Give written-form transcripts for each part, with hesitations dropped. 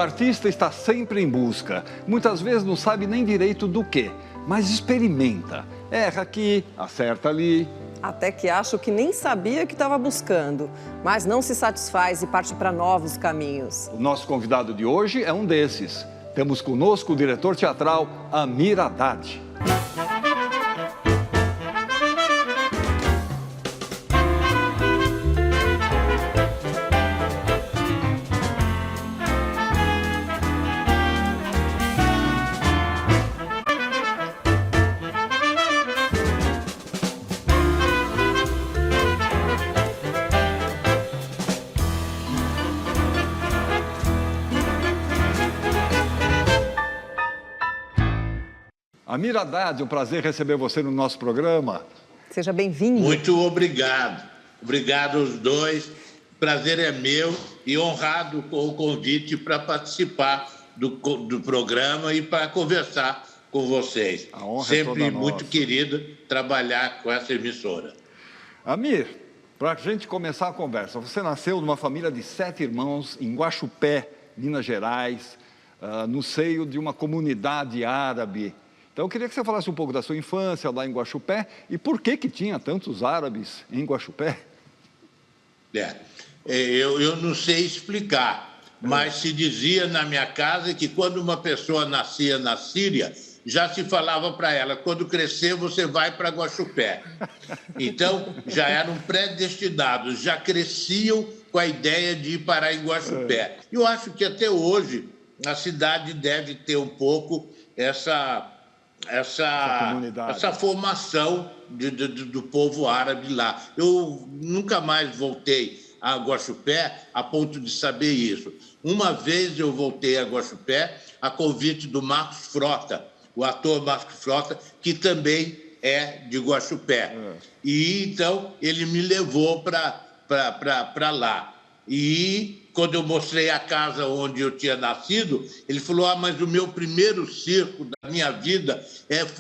artista está sempre em busca. Muitas vezes não sabe nem direito do quê, mas experimenta. Erra aqui, acerta ali. Até que acha o que nem sabia que estava buscando, mas não se satisfaz e parte para novos caminhos. O nosso convidado de hoje é um desses. Temos conosco o diretor teatral Amir Haddad. Amir Haddad, um prazer receber você no nosso programa. Seja bem-vindo. Muito obrigado. Obrigado aos dois. Prazer é meu e honrado com o convite para participar do programa e para conversar com vocês. A honra Sempre é toda muito nossa. querido trabalhar com essa emissora. Amir, para a gente começar a conversa, você nasceu numa família de 7 irmãos em Guaxupé, Minas Gerais, no seio de uma comunidade árabe. Então, eu queria que você falasse um pouco da sua infância lá em Guaxupé e por que tinha tantos árabes em Guaxupé? Eu não sei explicar, mas se dizia na minha casa que quando uma pessoa nascia na Síria, já se falava para ela, quando crescer você vai para Guaxupé. Então, já eram predestinados, já cresciam com a ideia de ir parar em Guaxupé. Eu acho que até hoje a cidade deve ter um pouco essa formação do povo árabe lá. Eu nunca mais voltei a Guaxupé a ponto de saber isso. Uma vez eu voltei a Guaxupé a convite do Marcos Frota, o ator Marcos Frota, que também é de Guaxupé. E então ele me levou para lá. E quando eu mostrei a casa onde eu tinha nascido, ele falou, mas o meu primeiro circo da minha vida,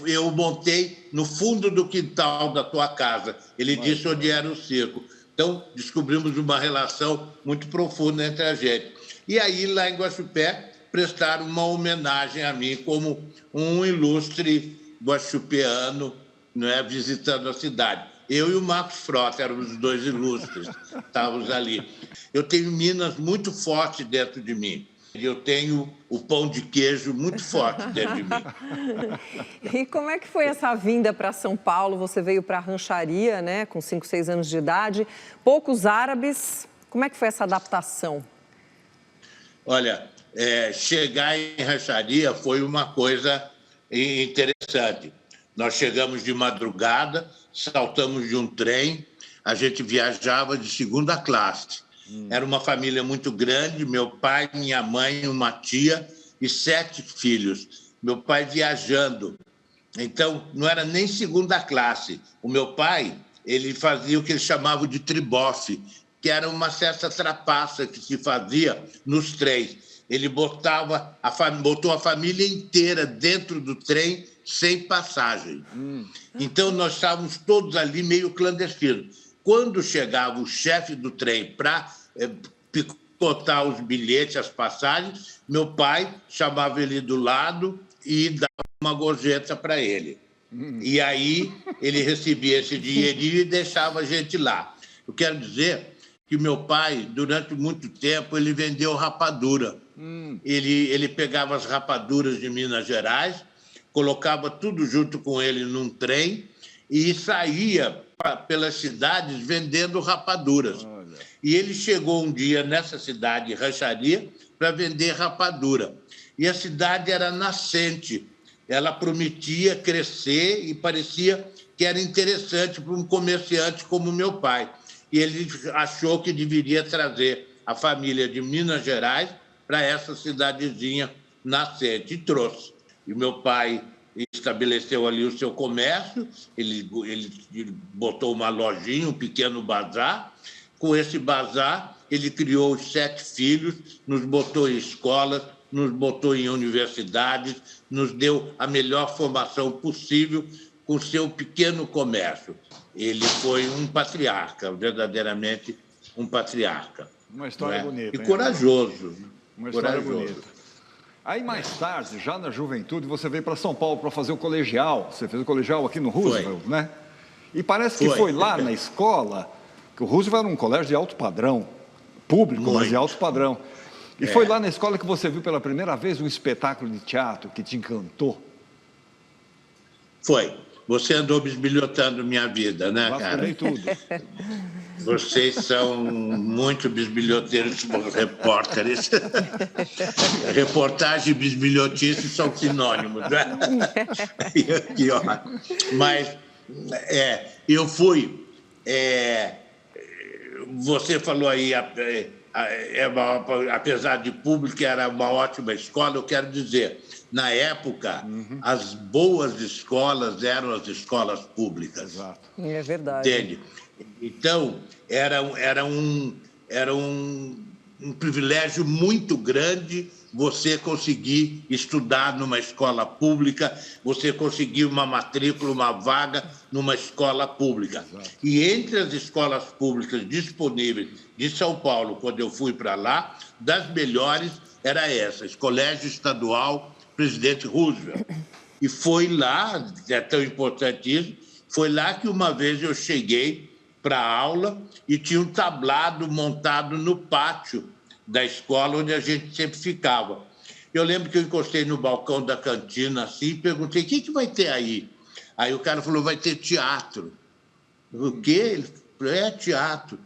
eu montei no fundo do quintal da tua casa. Ele disse onde era o circo. Então, descobrimos uma relação muito profunda entre a gente. E aí, lá em Guaxupé, prestaram uma homenagem a mim como um ilustre guaxupeano, visitando a cidade. Eu e o Marcos Frota éramos os dois ilustres, estávamos ali. Eu tenho Minas muito forte dentro de mim. Eu tenho o pão de queijo muito forte dentro de mim. E como é que foi essa vinda para São Paulo? Você veio para a rancharia, né, com 5, 6 anos de idade. Poucos árabes. Como é que foi essa adaptação? Olha, chegar em rancharia foi uma coisa interessante. Nós chegamos de madrugada, saltamos de um trem, a gente viajava de segunda classe. Era uma família muito grande, meu pai, minha mãe, uma tia e 7 filhos. Meu pai viajando. Então, não era nem segunda classe. O meu pai, ele fazia o que eles chamavam de tribofe, que era uma certa trapaça que se fazia nos trens. Ele botou a família inteira dentro do trem sem passagem. Então, nós estávamos todos ali meio clandestinos. Quando chegava o chefe do trem para picotar os bilhetes, as passagens, meu pai chamava ele do lado e dava uma gorjeta para ele. E aí ele recebia esse dinheirinho e deixava a gente lá. Eu quero dizer que meu pai, durante muito tempo, ele vendeu rapadura. Ele pegava as rapaduras de Minas Gerais, colocava tudo junto com ele num trem e saía pelas cidades vendendo rapaduras. E ele chegou um dia nessa cidade, rancharia, para vender rapadura. E a cidade era nascente. Ela prometia crescer e parecia que era interessante para um comerciante como meu pai. E ele achou que deveria trazer a família de Minas Gerais para essa cidadezinha nascente. E trouxe. E meu pai estabeleceu ali o seu comércio, ele botou uma lojinha, um pequeno bazar. Com esse bazar, ele criou os 7 filhos, nos botou em escolas, nos botou em universidades, nos deu a melhor formação possível com seu pequeno comércio. Ele foi um patriarca, verdadeiramente um patriarca. Uma história bonita. E corajoso. Uma história corajoso. bonita. Aí, mais tarde, já na juventude, você veio para São Paulo para fazer o colegial. Você fez o colegial aqui no Roosevelt, né? E parece que foi lá na escola, que o Roosevelt era um colégio de alto padrão, público, mas de alto padrão. E foi lá na escola que você viu pela primeira vez um espetáculo de teatro que te encantou? Foi. Você andou bisbilhotando minha vida, né, cara? Vasculhei tudo. Vocês são muito bisbilhoteiros como repórteres. Reportagem e bisbilhotice são sinônimos, né? Aqui, ó. Mas eu fui... você falou aí, apesar de público, era uma ótima escola, eu quero dizer, na época, as boas escolas eram as escolas públicas. Exato. É verdade. Entende? Então, era um privilégio muito grande você conseguir estudar numa escola pública, você conseguir uma matrícula, uma vaga numa escola pública. Exato. E entre as escolas públicas disponíveis de São Paulo, quando eu fui para lá, das melhores era essa, Colégio Estadual Presidente Roosevelt. E foi lá, é tão importante isso, foi lá que uma vez eu cheguei para a aula e tinha um tablado montado no pátio da escola, onde a gente sempre ficava. Eu lembro que eu encostei no balcão da cantina assim e perguntei, o que vai ter aí? Aí o cara falou, vai ter teatro. O quê? Ele falou, teatro.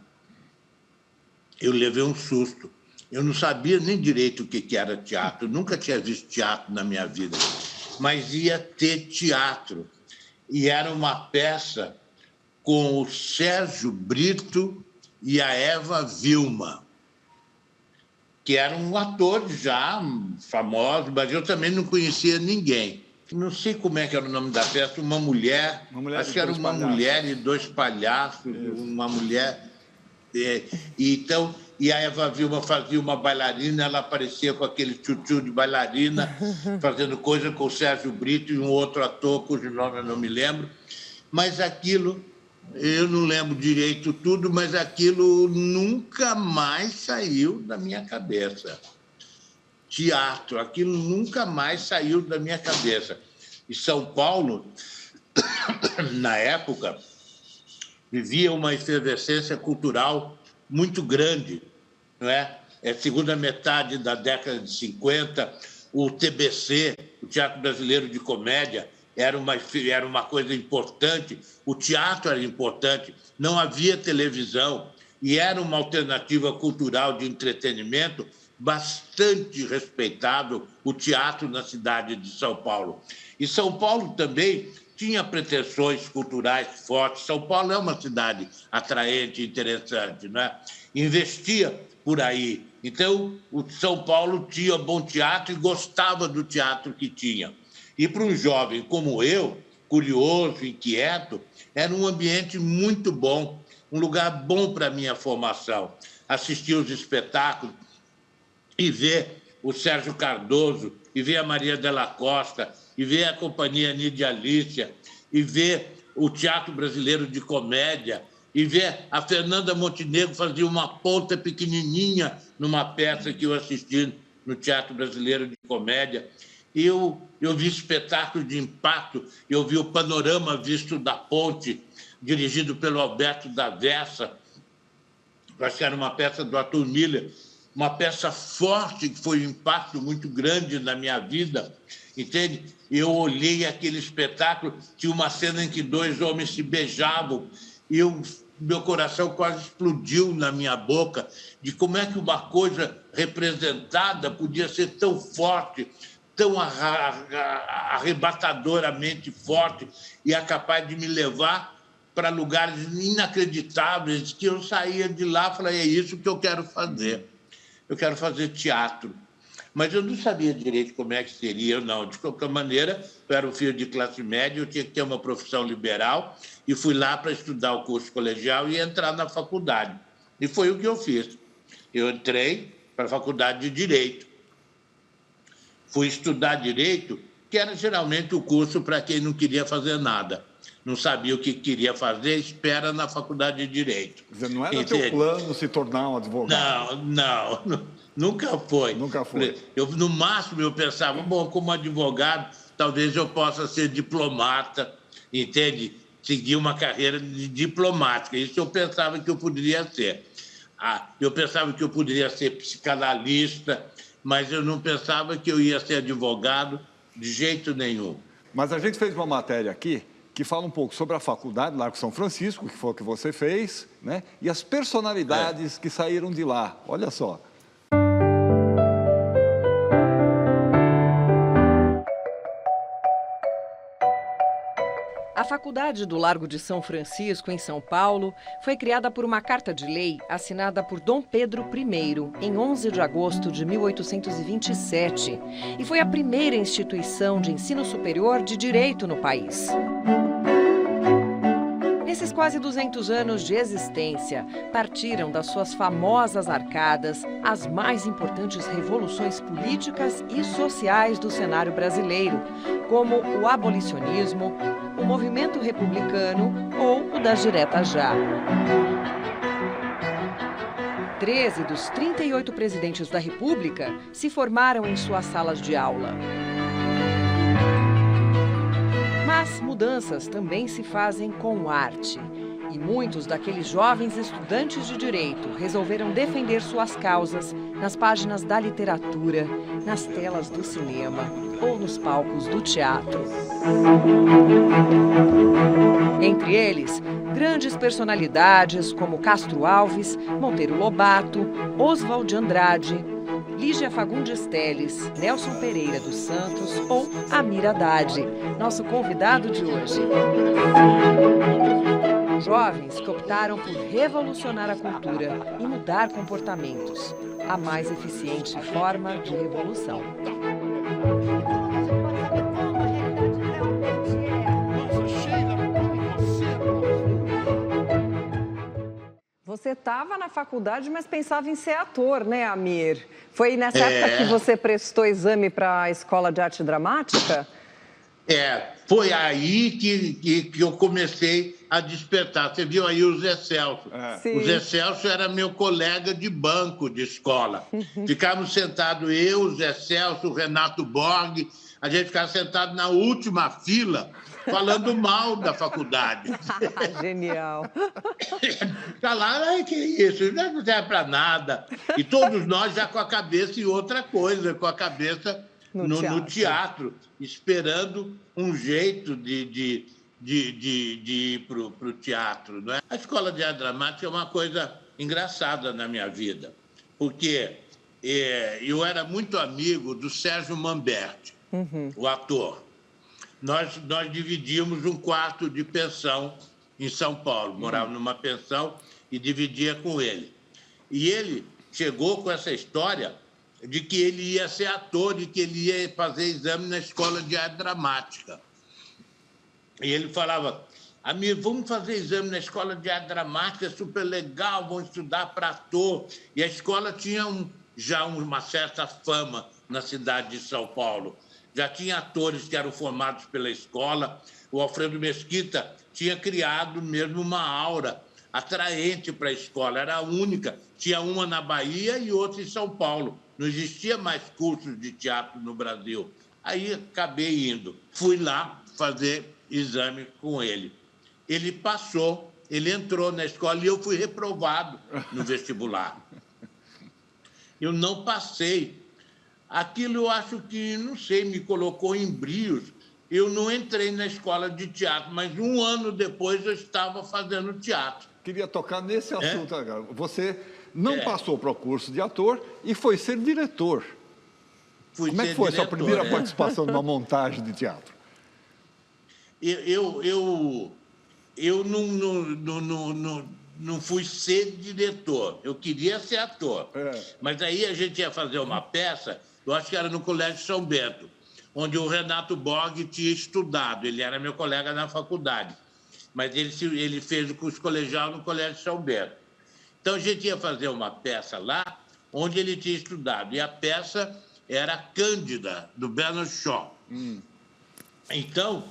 Eu levei um susto. Eu não sabia nem direito o que era teatro, nunca tinha visto teatro na minha vida, mas ia ter teatro. E era uma peça com o Sérgio Brito e a Eva Vilma, que eram atores já famosos, mas eu também não conhecia ninguém. Não sei como é que era o nome da peça, uma mulher acho que era uma mulher e dois palhaços, uma mulher... E a Eva Vilma fazia uma bailarina, ela aparecia com aquele tchutchu de bailarina, fazendo coisa com o Sérgio Brito e um outro ator, cujo nome eu não me lembro. Mas aquilo, eu não lembro direito tudo, mas aquilo nunca mais saiu da minha cabeça. Teatro, aquilo nunca mais saiu da minha cabeça. E São Paulo, na época, vivia uma efervescência cultural muito grande, não é? Segunda metade da década de 50, o TBC, o Teatro Brasileiro de Comédia, era uma coisa importante, o teatro era importante, não havia televisão e era uma alternativa cultural de entretenimento bastante respeitável, o teatro na cidade de São Paulo. E São Paulo também tinha pretensões culturais fortes. São Paulo é uma cidade atraente, interessante, né? Investia por aí. Então, o São Paulo tinha bom teatro e gostava do teatro que tinha. E para um jovem como eu, curioso, inquieto, era um ambiente muito bom, um lugar bom para a minha formação. Assistir os espetáculos e ver o Sérgio Cardoso, e ver a Maria Della Costa, e ver a Companhia Nídia Alicia, e ver o Teatro Brasileiro de Comédia, e ver a Fernanda Montenegro fazer uma ponta pequenininha numa peça que eu assisti no Teatro Brasileiro de Comédia. E eu vi espetáculos de impacto, eu vi o Panorama Visto da Ponte, dirigido pelo Alberto da Versa, acho que era uma peça do Arthur Miller, uma peça forte, que foi um impacto muito grande na minha vida, entende? Eu olhei aquele espetáculo, tinha uma cena em que dois homens se beijavam, e meu coração quase explodiu na minha boca, de como é que uma coisa representada podia ser tão forte, tão arrebatadoramente forte, e é capaz de me levar para lugares inacreditáveis, que eu saía de lá e falei, é isso que eu quero fazer. Eu quero fazer teatro. Mas eu não sabia direito como é que seria, não. De qualquer maneira, eu era um filho de classe média, eu tinha que ter uma profissão liberal e fui lá para estudar o curso colegial e entrar na faculdade. E foi o que eu fiz. Eu entrei para a faculdade de Direito. Fui estudar Direito, que era geralmente o curso para quem não queria fazer nada. não sabia o que queria fazer, espera na faculdade de Direito. Quer dizer, não era teu plano se tornar um advogado? Não, nunca foi. Nunca foi. No máximo, eu pensava, bom, como advogado, talvez eu possa ser diplomata, entende? Seguir uma carreira de diplomática. Isso eu pensava que eu poderia ser. Eu pensava que eu poderia ser psicanalista, mas eu não pensava que eu ia ser advogado de jeito nenhum. Mas a gente fez uma matéria aqui que fala um pouco sobre a faculdade, Largo São Francisco, que foi o que você fez, né? E as personalidades que saíram de lá. Olha só. A Faculdade do Largo de São Francisco, em São Paulo, foi criada por uma carta de lei assinada por Dom Pedro I, em 11 de agosto de 1827, e foi a primeira instituição de ensino superior de direito no país. Nesses quase 200 anos de existência, partiram das suas famosas arcadas as mais importantes revoluções políticas e sociais do cenário brasileiro, como o abolicionismo, o movimento republicano ou o das diretas já. 13 dos 38 presidentes da República se formaram em suas salas de aula. Mas mudanças também se fazem com arte. E muitos daqueles jovens estudantes de direito resolveram defender suas causas nas páginas da literatura, nas telas do cinema ou nos palcos do teatro. Entre eles, grandes personalidades como Castro Alves, Monteiro Lobato, Oswald de Andrade, Lígia Fagundes Telles, Nelson Pereira dos Santos ou Amir Haddad, nosso convidado de hoje. Jovens que optaram por revolucionar a cultura e mudar comportamentos, a mais eficiente forma de revolução. Você estava na faculdade, mas pensava em ser ator, né, Amir? Foi nessa época que você prestou exame para a Escola de Arte Dramática? Foi aí que eu comecei a despertar. Você viu aí o Zé Celso. O Zé Celso era meu colega de banco de escola. Ficávamos sentados eu, o Zé Celso, o Renato Borg, a gente ficava sentado na última fila, falando mal da faculdade. Genial. Está lá, que isso, isso não serve para nada. E todos nós já com a cabeça em outra coisa, com a cabeça no teatro, esperando um jeito de ir para o teatro. Não é? A Escola de Arte Dramática é uma coisa engraçada na minha vida, porque eu era muito amigo do Sérgio Manberti, o ator. Nós dividíamos um quarto de pensão em São Paulo, morava numa pensão e dividia com ele. E ele chegou com essa história de que ele ia ser ator e que ele ia fazer exame na Escola de Arte Dramática. E ele falava, Amir, vamos fazer exame na Escola de Arte Dramática, é super legal, vamos estudar para ator. E a escola tinha já uma certa fama na cidade de São Paulo. Já tinha atores que eram formados pela escola. O Alfredo Mesquita tinha criado mesmo uma aura atraente para a escola. Era a única. Tinha uma na Bahia e outra em São Paulo. Não existia mais cursos de teatro no Brasil. Aí acabei indo. Fui lá fazer exame com ele. Ele passou, ele entrou na escola e eu fui reprovado no vestibular. Eu não passei. Aquilo eu acho que, não sei, me colocou em brios. Eu não entrei na escola de teatro, mas um ano depois eu estava fazendo teatro. Queria tocar nesse assunto agora. Você não passou para o curso de ator e foi ser diretor. Como é que foi a sua primeira participação numa montagem de teatro? Eu não fui ser diretor, eu queria ser ator. Mas aí a gente ia fazer uma peça, eu acho que era no Colégio São Bento, onde o Renato Borg tinha estudado, ele era meu colega na faculdade, mas ele fez o curso colegial no Colégio São Bento. Então a gente ia fazer uma peça lá, onde ele tinha estudado, e a peça era Cândida, do Bernard Shaw. Então,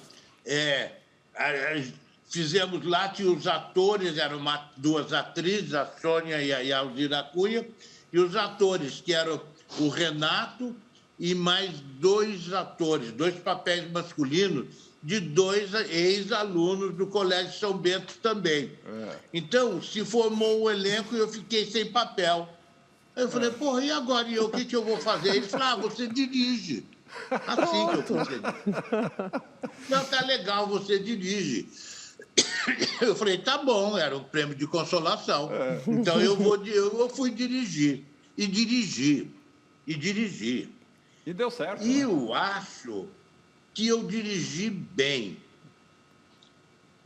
Fizemos lá, tinha os atores, eram duas atrizes, a Sônia e a Alzira Cunha, e os atores, que eram o Renato e mais dois atores, dois papéis masculinos, de dois ex-alunos do Colégio São Bento também. Então, se formou o elenco e eu fiquei sem papel. Eu falei, porra, e agora? E eu, o que eu vou fazer? Ele falou, você dirige. Assim que eu consegui. Não, tá legal, você dirige. Eu falei, tá bom, era um prêmio de consolação. Então, eu fui dirigir. E dirigi. E deu certo. E eu acho que eu dirigi bem.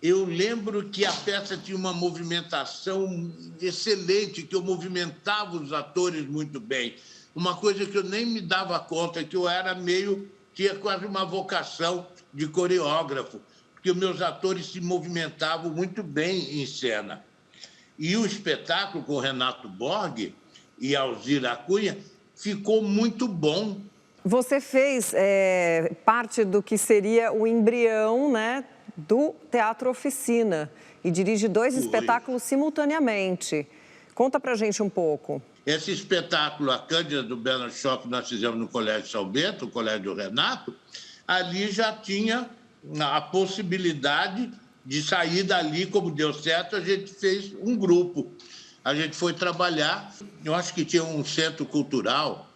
Eu lembro que a peça tinha uma movimentação excelente, que eu movimentava os atores muito bem. Uma coisa que eu nem me dava conta, que eu era tinha quase uma vocação de coreógrafo, porque os meus atores se movimentavam muito bem em cena. E o espetáculo com o Renato Borg e a Alzira Cunha ficou muito bom. Você fez parte do que seria o embrião, né, do Teatro Oficina e dirige dois espetáculos simultaneamente. Conta pra gente um pouco. Esse espetáculo, a Cândida do Bernard Shaw, que nós fizemos no Colégio São Bento, o Colégio do Renato, ali já tinha a possibilidade de sair dali, como deu certo, a gente fez um grupo. A gente foi trabalhar, eu acho que tinha um centro cultural.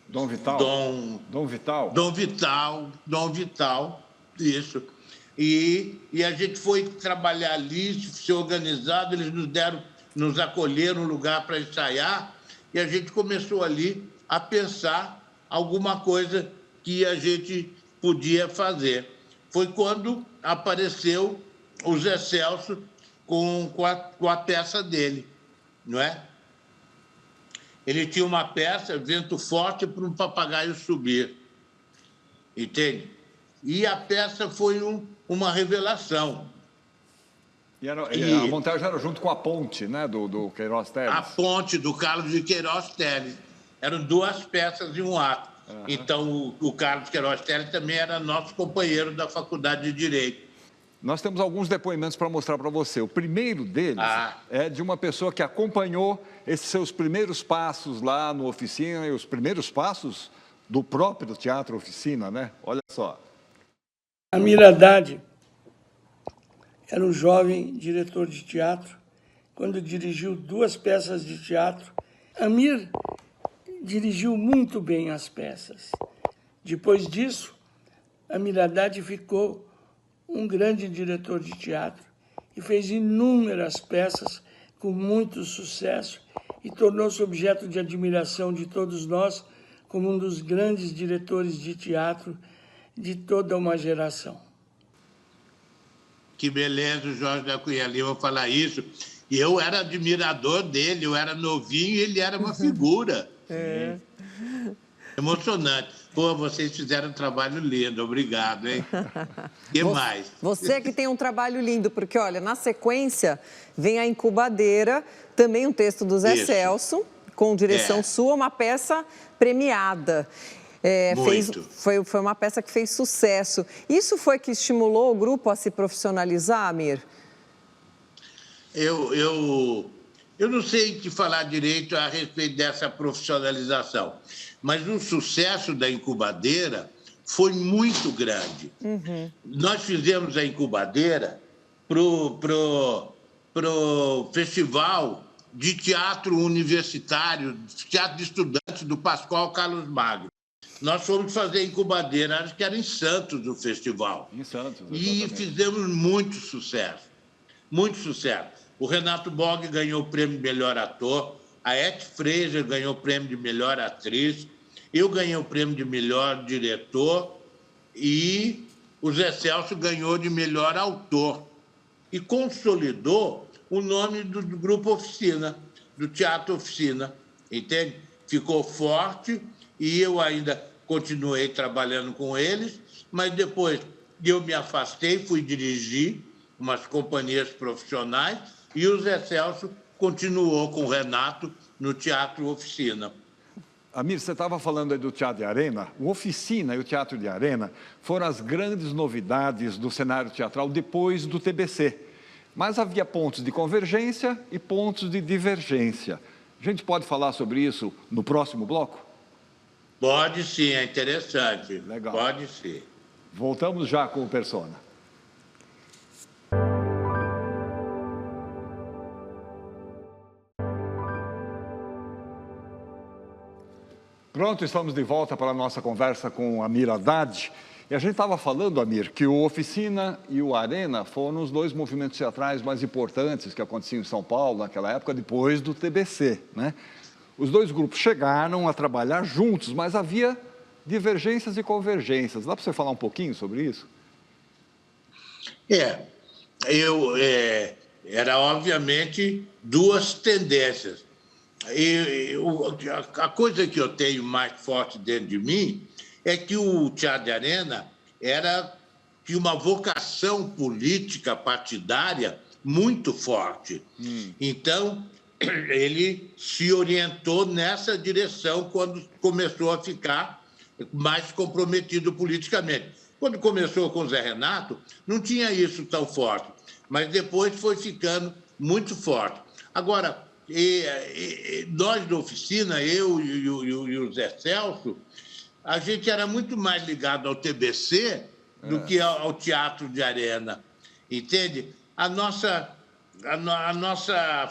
Dom Vital? Dom Vital? Dom Vital, isso. E a gente foi trabalhar ali, se organizado, eles nos acolheram no lugar para ensaiar, e a gente começou ali a pensar alguma coisa que a gente podia fazer. Foi quando apareceu o Zé Celso com a peça dele, não é? Ele tinha uma peça, Vento Forte para um Papagaio Subir, entende? E a peça foi uma revelação. E a montagem era junto com a Ponte, né, do Queiroz Teles? A Ponte, do Carlos de Queiroz Teles. Eram duas peças e um ato. Então, o Carlos Queiroz Teles também era nosso companheiro da Faculdade de Direito. Nós temos alguns depoimentos para mostrar para você. O primeiro deles é de uma pessoa que acompanhou esses seus primeiros passos lá no Oficina e os primeiros passos do próprio Teatro Oficina, né? Olha só. Amir Haddad era um jovem diretor de teatro, quando dirigiu duas peças de teatro. Amir dirigiu muito bem as peças. Depois disso, Amir Haddad ficou um grande diretor de teatro e fez inúmeras peças com muito sucesso e tornou-se objeto de admiração de todos nós como um dos grandes diretores de teatro de toda uma geração. Que beleza o Jorge da Cunha Lima falar isso. E eu era admirador dele, eu era novinho e ele era uma figura. Emocionante. Pô, vocês fizeram um trabalho lindo, obrigado, hein? E mais? Você que tem um trabalho lindo, porque, olha, na sequência vem a Incubadeira, também um texto do Zé Celso, com direção sua, uma peça premiada. Foi uma peça que fez sucesso. Isso foi que estimulou o grupo a se profissionalizar, Amir? Eu não sei te falar direito a respeito dessa profissionalização, mas o sucesso da Incubadeira foi muito grande. Nós fizemos a Incubadeira pro Festival de Teatro Universitário, Teatro de Estudantes do Pascoal Carlos Magno. Nós fomos fazer a Incubadeira, acho que era em Santos o festival. Em Santos, exatamente. E fizemos muito sucesso, muito sucesso. O Renato Borg ganhou o prêmio de melhor ator, a Eth Fraser ganhou o prêmio de melhor atriz, eu ganhei o prêmio de melhor diretor e o Zé Celso ganhou de melhor autor. E consolidou o nome do Grupo Oficina, do Teatro Oficina, entende? Ficou forte e eu ainda continuei trabalhando com eles, mas depois eu me afastei, fui dirigir umas companhias profissionais e o Zé Celso continuou com o Renato no Teatro Oficina. Amir, você estava falando aí do Teatro de Arena. O Oficina e o Teatro de Arena foram as grandes novidades do cenário teatral depois do TBC. Mas havia pontos de convergência e pontos de divergência. A gente pode falar sobre isso no próximo bloco? Pode sim, é interessante. Legal. Pode sim. Voltamos já com o Persona. Pronto, estamos de volta para a nossa conversa com o Amir Haddad. E a gente estava falando, Amir, que o Oficina e o Arena foram os dois movimentos teatrais mais importantes que aconteciam em São Paulo naquela época, depois do TBC, né? Os dois grupos chegaram a trabalhar juntos, mas havia divergências e convergências. Dá para você falar um pouquinho sobre isso? Era obviamente duas tendências. A coisa que eu tenho mais forte dentro de mim é que o Teatro de Arena tinha uma vocação política partidária muito forte. Então, ele se orientou nessa direção quando começou a ficar mais comprometido politicamente. Quando começou com o Zé Renato, não tinha isso tão forte, mas depois foi ficando muito forte. Agora, nós da Oficina, eu e o Zé Celso, a gente era muito mais ligado ao TBC do que ao Teatro de Arena, entende? A nossa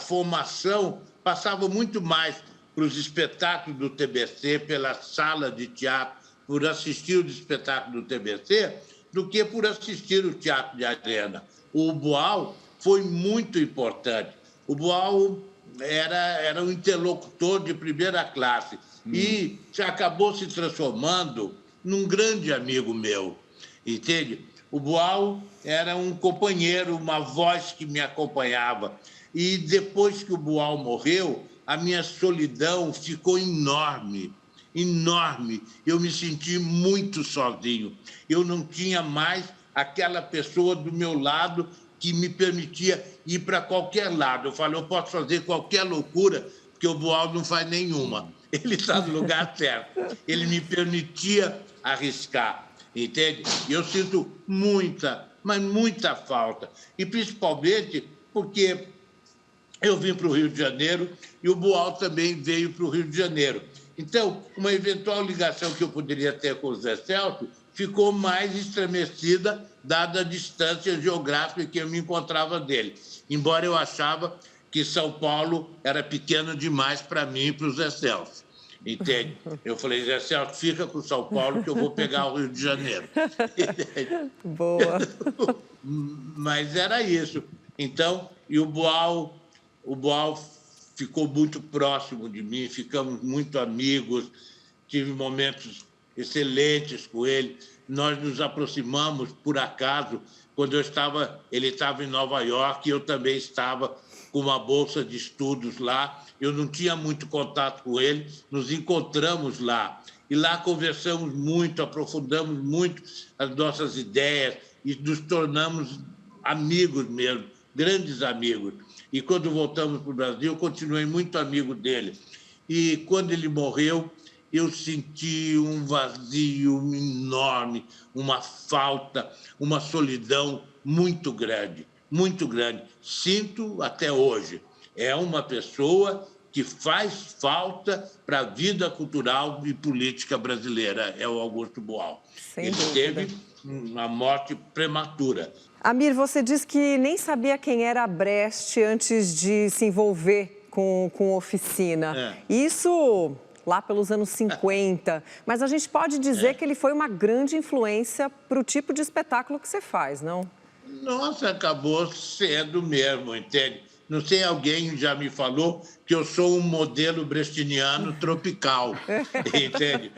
formação passava muito mais para os espetáculos do TBC, pela sala de teatro, por assistir os espetáculos do TBC, do que por assistir o Teatro de Arena. O Boal foi muito importante. O Boal era um interlocutor de primeira classe e acabou se transformando num grande amigo meu, entende? O Boal era um companheiro, uma voz que me acompanhava. E depois que o Boal morreu, a minha solidão ficou enorme, enorme. Eu me senti muito sozinho. Eu não tinha mais aquela pessoa do meu lado que me permitia ir para qualquer lado. Eu falei, eu posso fazer qualquer loucura, porque o Boal não faz nenhuma. Ele está no lugar certo. Ele me permitia arriscar, entende? E eu sinto muita, mas muita falta. E principalmente porque eu vim para o Rio de Janeiro e o Boal também veio para o Rio de Janeiro. Então, uma eventual ligação que eu poderia ter com o Zé Celso ficou mais estremecida, dada a distância geográfica que eu me encontrava dele. Embora eu achava que São Paulo era pequeno demais para mim e para o Zé Celso. Entende? Eu falei, Zé Celso, fica com São Paulo que eu vou pegar o Rio de Janeiro. Boa. Mas era isso. Então, e o Boal ficou muito próximo de mim, ficamos muito amigos, tive momentos excelentes com ele. Nós nos aproximamos, por acaso, quando ele estava em Nova York e eu também estava com uma bolsa de estudos lá. Eu não tinha muito contato com ele, nos encontramos lá. E lá conversamos muito, aprofundamos muito as nossas ideias e nos tornamos amigos mesmo, grandes amigos. E quando voltamos para o Brasil, eu continuei muito amigo dele. E quando ele morreu, eu senti um vazio enorme, uma falta, uma solidão muito grande, muito grande. Sinto até hoje. É uma pessoa que faz falta para a vida cultural e política brasileira, é o Augusto Boal. Ele teve uma morte prematura. Amir, você disse que nem sabia quem era Brecht antes de se envolver com Oficina. Isso lá pelos anos 50. Mas a gente pode dizer que ele foi uma grande influência para o tipo de espetáculo que você faz, não? Nossa, acabou sendo mesmo, entende? Não sei, alguém já me falou que eu sou um modelo brechtiano tropical, entende?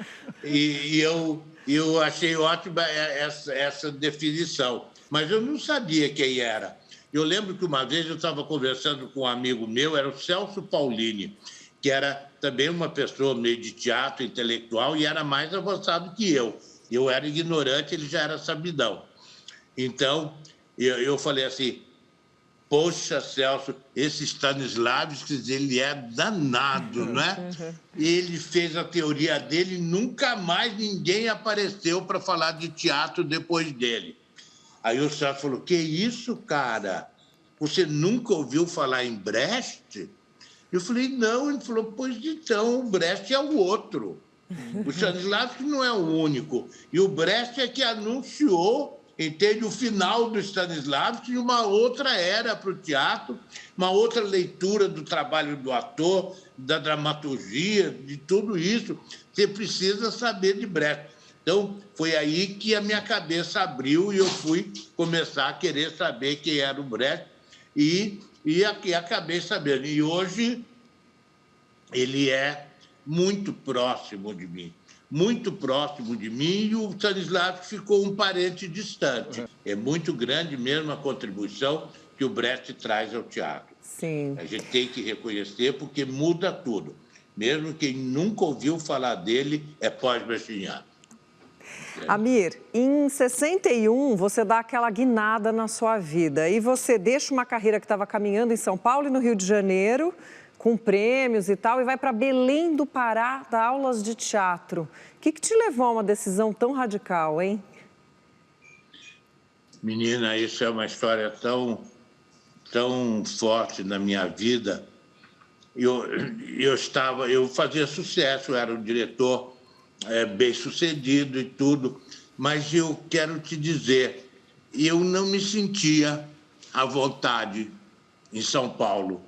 E eu achei ótima essa definição, mas eu não sabia quem era. Eu lembro que uma vez eu estava conversando com um amigo meu, era o Celso Paulini, que era também uma pessoa meio de teatro, intelectual, e era mais avançado que eu. Eu era ignorante, ele já era sabidão. Então, eu falei assim, poxa, Celso, esse Stanislavski, ele é danado, não é? Ele fez a teoria dele, nunca mais ninguém apareceu para falar de teatro depois dele. Aí o Celso falou, que isso, cara? você nunca ouviu falar em Brecht? Eu falei, não. Ele falou, pois então, o Brecht é o outro. O Stanislavski não é o único. E o Brecht é que anunciou, entende, o final do Stanislavski e uma outra era para o teatro, uma outra leitura do trabalho do ator, da dramaturgia, de tudo isso. Você precisa saber de Brecht. Então, foi aí que a minha cabeça abriu e eu fui começar a querer saber quem era o Brecht e acabei sabendo. E hoje ele é muito próximo de mim, e o Stanislavski ficou um parente distante. É muito grande mesmo a contribuição que o Brecht traz ao teatro. Sim. A gente tem que reconhecer, porque muda tudo. Mesmo quem nunca ouviu falar dele é pós-brechtiano. Amir, em 61, você dá aquela guinada na sua vida e você deixa uma carreira que estava caminhando em São Paulo e no Rio de Janeiro, com prêmios e tal, e vai para Belém do Pará dar aulas de teatro. O que te levou a uma decisão tão radical, hein? Menina, isso é uma história tão forte na minha vida. Eu fazia sucesso, eu era um diretor bem-sucedido e tudo, mas eu quero te dizer, eu não me sentia à vontade em São Paulo.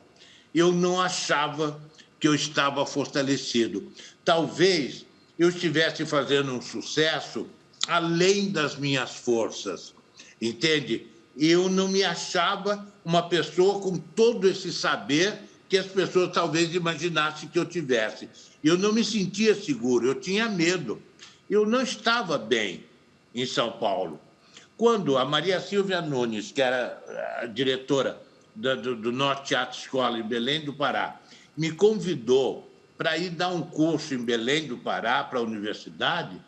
Eu não achava que eu estava fortalecido. Talvez eu estivesse fazendo um sucesso além das minhas forças, entende? Eu não me achava uma pessoa com todo esse saber que as pessoas talvez imaginassem que eu tivesse. Eu não me sentia seguro, eu tinha medo. Eu não estava bem em São Paulo. Quando a Maria Silvia Nunes, que era a diretora do Norte Teatro Escola, em Belém do Pará, me convidou para ir dar um curso em Belém do Pará, para a universidade,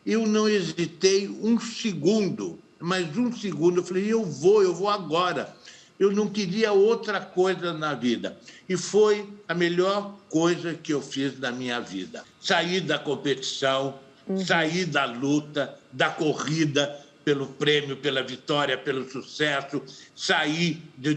eu não hesitei um segundo, mas um segundo. Eu falei, eu vou agora. Eu não queria outra coisa na vida. E foi a melhor coisa que eu fiz na minha vida. Saí da competição, saí da luta, da corrida, pelo prêmio, pela vitória, pelo sucesso, sair de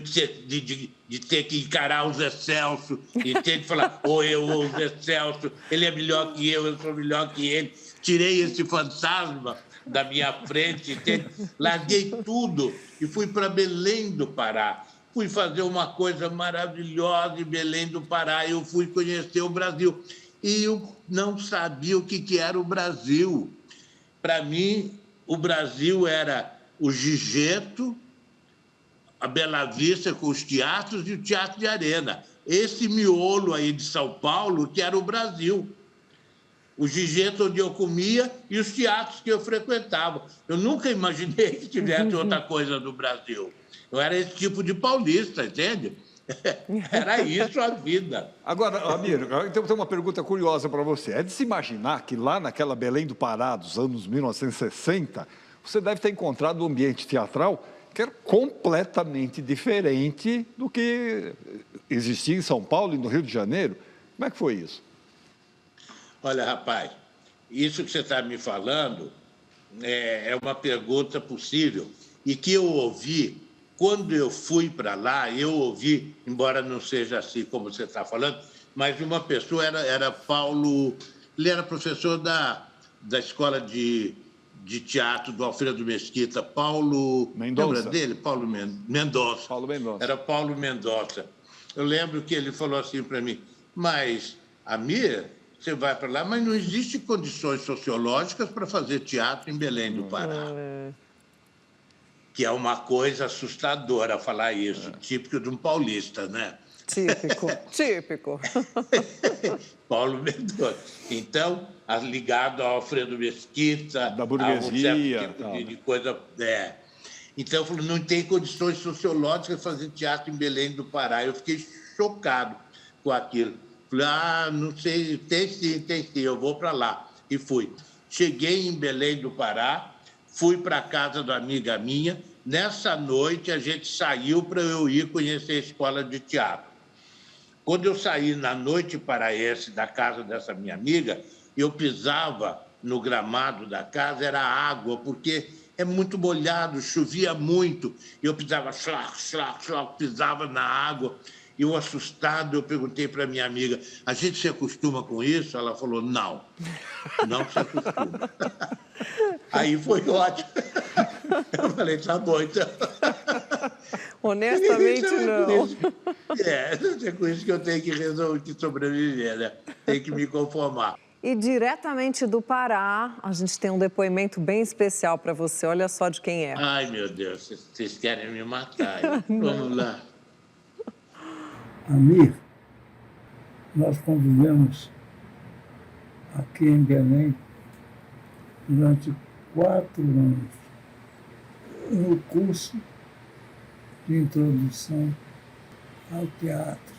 ter que encarar o Zé Celso, e ter que falar, ou o Zé Celso, ele é melhor que eu sou melhor que ele. Tirei esse fantasma da minha frente, entende? Larguei tudo e fui para Belém do Pará. Fui fazer uma coisa maravilhosa em Belém do Pará, eu fui conhecer o Brasil. E eu não sabia o que era o Brasil. Para mim, o Brasil era o Gigeto, a Bela Vista com os teatros e o Teatro de Arena. Esse miolo aí de São Paulo que era o Brasil. O Gigeto onde eu comia e os teatros que eu frequentava. Eu nunca imaginei que tivesse outra coisa no Brasil. Eu era esse tipo de paulista, entende? Era isso a vida. Agora, Amir, então tem uma pergunta curiosa para você. É de se imaginar que lá naquela Belém do Pará, dos anos 1960, você deve ter encontrado um ambiente teatral que era completamente diferente do que existia em São Paulo e no Rio de Janeiro. Como é que foi isso? Olha, rapaz, isso que você está me falando é uma pergunta possível e que eu ouvi. Quando eu fui para lá, eu ouvi, embora não seja assim como você está falando, mas uma pessoa era Paulo, ele era professor da Escola de Teatro do Alfredo Mesquita, Paulo... Mendonça. Lembra dele? Paulo Mendonça. Paulo Mendonça. Era Paulo Mendonça. Eu lembro que ele falou assim para mim, mas, Amir, você vai para lá, mas não existem condições sociológicas para fazer teatro em Belém do Pará. Que é uma coisa assustadora falar isso, típico de um paulista, né? Típico. Paulo Mendonça. Então, ligado ao Alfredo Mesquita, da burguesia, a um certo tipo de coisa. Então, eu falei, não tem condições sociológicas de fazer teatro em Belém do Pará. Eu fiquei chocado com aquilo. Falei, não sei, tem sim, eu vou para lá. E fui. Cheguei em Belém do Pará, fui para a casa da amiga minha. Nessa noite, a gente saiu para eu ir conhecer a escola de teatro. Quando eu saí na noite paraense da casa dessa minha amiga, eu pisava no gramado da casa, era água, porque é muito molhado, chovia muito, eu pisava, pisava na água. Eu, assustado, eu perguntei para minha amiga, a gente se acostuma com isso? Ela falou, não se acostuma. Aí foi ótimo. Eu falei, tá bom, então. Honestamente, não. É com isso que eu tenho que resolver, que sobreviver, né? Tem que me conformar. E diretamente do Pará, a gente tem um depoimento bem especial para você. Olha só de quem é. Ai, meu Deus, vocês querem me matar. Vamos lá. Amir, nós convivemos aqui em Belém durante 4 anos no curso de introdução ao teatro.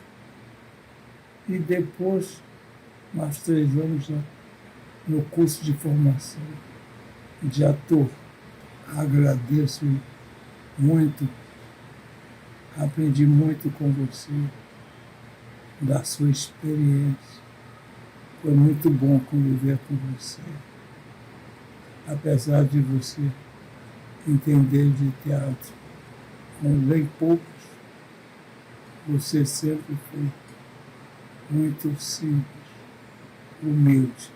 E depois, mais 3 anos no curso de formação de ator. Agradeço muito, aprendi muito com você, da sua experiência. Foi muito bom conviver com você. Apesar de você entender de teatro com bem poucos, você sempre foi muito simples, humilde.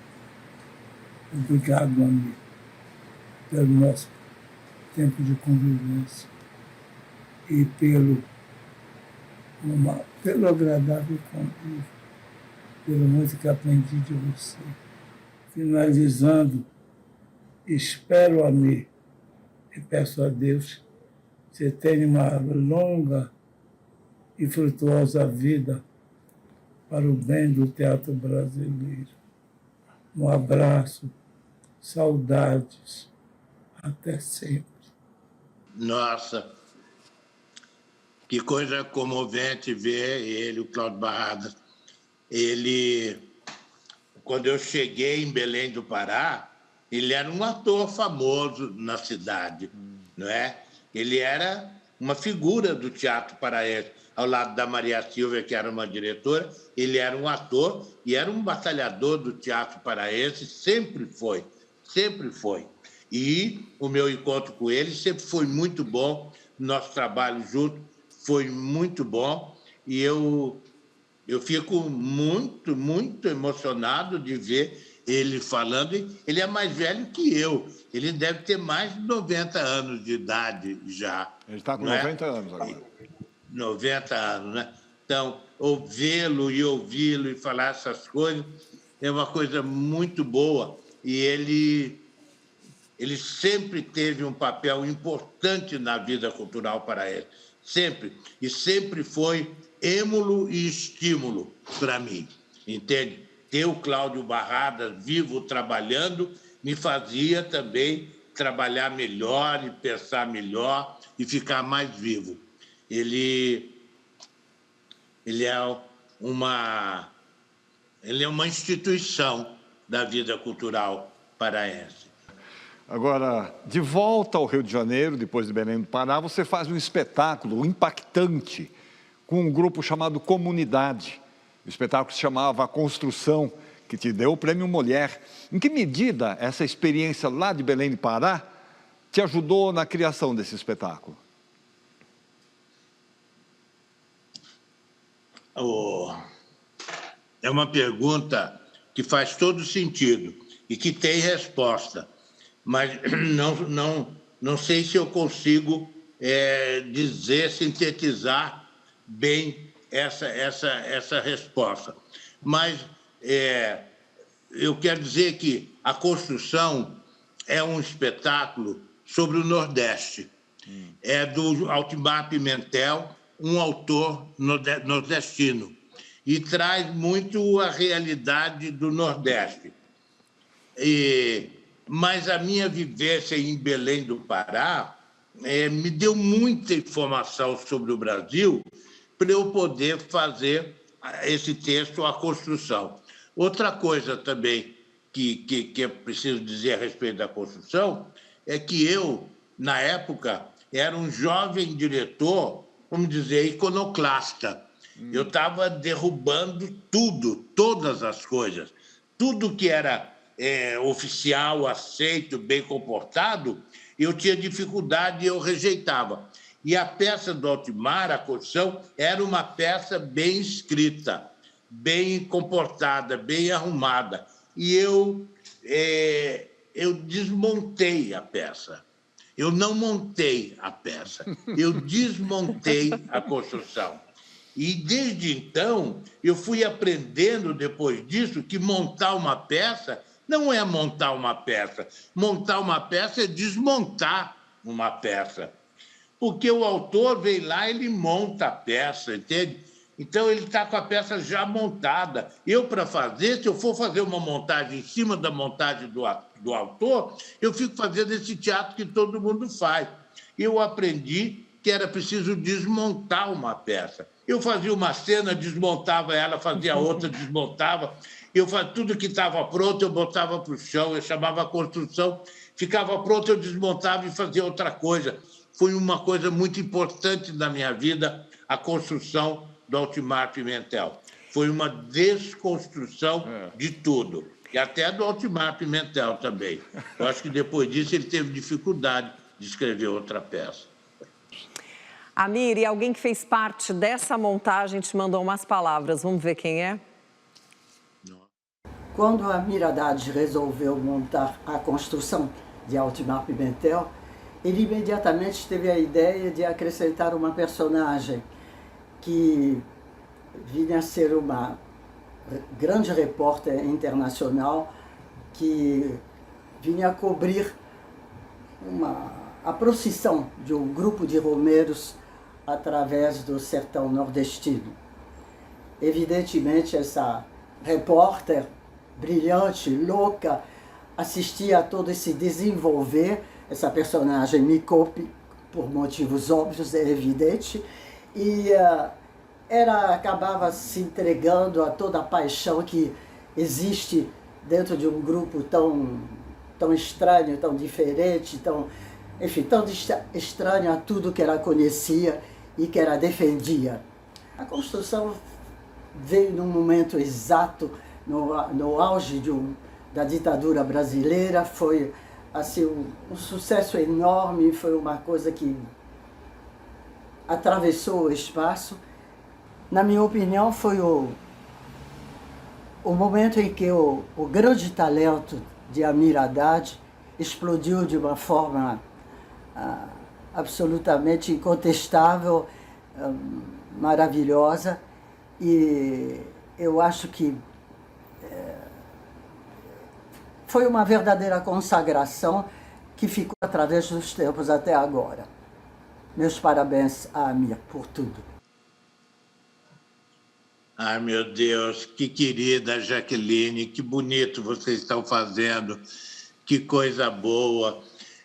Obrigado, amigo, pelo nosso tempo de convivência e pelo agradável convívio, pelo muito que aprendi de você. Finalizando, espero a mim e peço a Deus que você tenha uma longa e frutuosa vida para o bem do teatro brasileiro. Um abraço, saudades, até sempre. Nossa, que coisa comovente ver ele, o Cláudio Barradas. Ele, quando eu cheguei em Belém do Pará, ele era um ator famoso na cidade, não é? Ele era uma figura do teatro paraense, ao lado da Maria Silvia, que era uma diretora. Ele era um ator e era um batalhador do teatro paraense, sempre foi, sempre foi. E o meu encontro com ele sempre foi muito bom, nosso trabalho junto foi muito bom, e eu fico muito, muito emocionado de ver ele falando. Ele é mais velho que eu, ele deve ter mais de 90 anos de idade já. Ele está com 90 anos agora. 90 anos, né? Então, ouvi-lo e ouvi-lo e falar essas coisas é uma coisa muito boa. E ele sempre teve um papel importante na vida cultural paraense, sempre. E sempre foi êmulo e estímulo para mim, entende? Ter o Cláudio Barradas vivo trabalhando me fazia também trabalhar melhor e pensar melhor e ficar mais vivo. Ele é uma instituição da vida cultural paraense. Agora, de volta ao Rio de Janeiro, depois de Belém do Pará, você faz um espetáculo impactante com um grupo chamado Comunidade. O espetáculo se chamava A Construção, que te deu o Prêmio Mulher. Em que medida essa experiência lá de Belém do Pará te ajudou na criação desse espetáculo? É uma pergunta que faz todo sentido e que tem resposta, mas não sei se eu consigo sintetizar bem essa resposta. Mas eu quero dizer que A Construção é um espetáculo sobre o Nordeste. É do Altimar Pimentel, um autor nordestino, e traz muito a realidade do Nordeste. Mas a minha vivência em Belém do Pará me deu muita informação sobre o Brasil para eu poder fazer esse texto, A Construção. Outra coisa também que é preciso dizer a respeito da construção é que eu, na época, era um jovem diretor, vamos dizer, iconoclasta. Eu estava derrubando tudo, todas as coisas. Tudo que era oficial, aceito, bem comportado, eu tinha dificuldade e eu rejeitava. E a peça do Altimar, A Construção, era uma peça bem escrita, bem comportada, bem arrumada. E eu desmontei a peça. Eu não montei a peça, eu desmontei a construção. E, desde então, eu fui aprendendo, depois disso, que montar uma peça não é montar uma peça. Montar uma peça é desmontar uma peça. Porque o autor vem lá, ele monta a peça, entende? Então, ele está com a peça já montada. Eu, para fazer, se eu for fazer uma montagem em cima da montagem do autor, eu fico fazendo esse teatro que todo mundo faz. Eu aprendi que era preciso desmontar uma peça. Eu fazia uma cena, desmontava ela, fazia outra, desmontava. Eu fazia tudo que estava pronto, eu botava para o chão, eu chamava a construção, ficava pronto, eu desmontava e fazia outra coisa. Foi uma coisa muito importante na minha vida, a construção do Altimar Pimentel. Foi uma desconstrução de tudo, e até do Altimar Pimentel também. Eu acho que depois disso ele teve dificuldade de escrever outra peça. Amir, e alguém que fez parte dessa montagem te mandou umas palavras. Vamos ver quem é? Quando a Amir Haddad resolveu montar a construção de Altimar Pimentel, ele imediatamente teve a ideia de acrescentar uma personagem que vinha a ser uma grande repórter internacional que vinha cobrir a procissão de um grupo de romeiros através do sertão nordestino. Evidentemente, essa repórter brilhante, louca, assistia a todo esse desenvolver. Essa personagem me coupe, por motivos óbvios, é evidente, e ela acabava se entregando a toda a paixão que existe dentro de um grupo tão estranho, tão diferente, tão estranho a tudo que ela conhecia e que ela defendia. A construção veio num momento exato, no auge da ditadura brasileira, foi assim, um sucesso enorme, foi uma coisa que atravessou o espaço. Na minha opinião, foi o momento em que o grande talento de Amir Haddad explodiu de uma forma absolutamente incontestável, maravilhosa, e eu acho que foi uma verdadeira consagração que ficou através dos tempos até agora. Meus parabéns a Amir por tudo. Ai, meu Deus, que querida Jaqueline, que bonito vocês estão fazendo, que coisa boa.